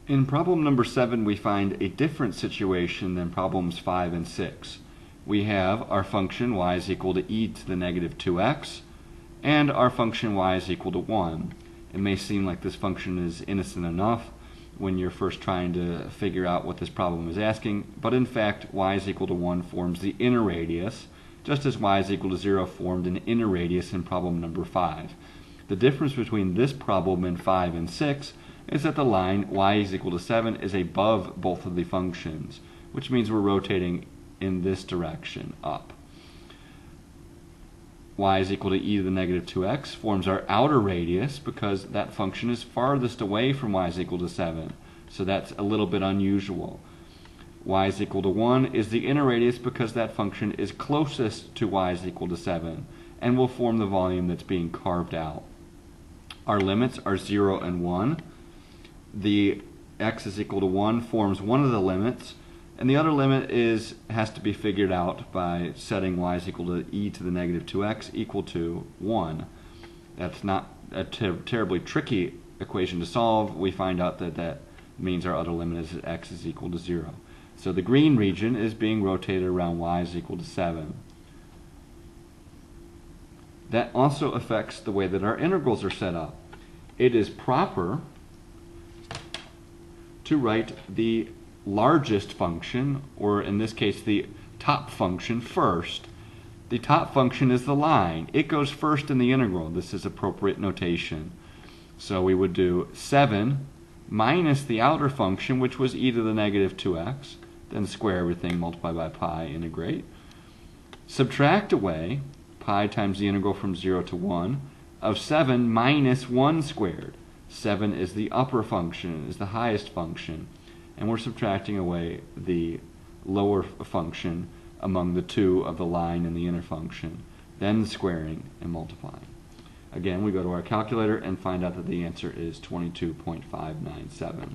In problem number 7, we find a different situation than problems 5 and 6. We have our function y is equal to e to the negative 2x, and our function y is equal to 1. It may seem like this function is innocent enough when you're first trying to figure out what this problem is asking, but in fact y is equal to 1 forms the inner radius, just as y is equal to 0 formed an inner radius in problem number 5. The difference between this problem and 5 and 6 is that the line y is equal to 7 is above both of the functions, which means we're rotating in this direction, up. Y is equal to e to the negative 2x forms our outer radius because that function is farthest away from y is equal to 7, so that's a little bit unusual. Y is equal to 1 is the inner radius because that function is closest to y is equal to 7 and will form the volume that's being carved out. Our limits are 0 and 1. The x is equal to 1 forms one of the limits, and the other limit has to be figured out by setting y is equal to e to the negative 2x equal to 1. That's not a terribly tricky equation to solve. We find out that that means our other limit is that x is equal to 0. So the green region is being rotated around y is equal to 7. That also affects the way that our integrals are set up. It is proper to write the largest function, or in this case the top function, first. The top function is the line. It goes first in the integral. This is appropriate notation. So we would do 7 minus the outer function, which was e to the negative 2x, then square everything, multiply by pi, integrate. Subtract away pi times the integral from 0 to 1 of 7 minus 1 squared. 7 is the upper function, is the highest function, and we're subtracting away the lower function among the two of the line and the inner function, then squaring and multiplying. Again, we go to our calculator and find out that the answer is 22.597.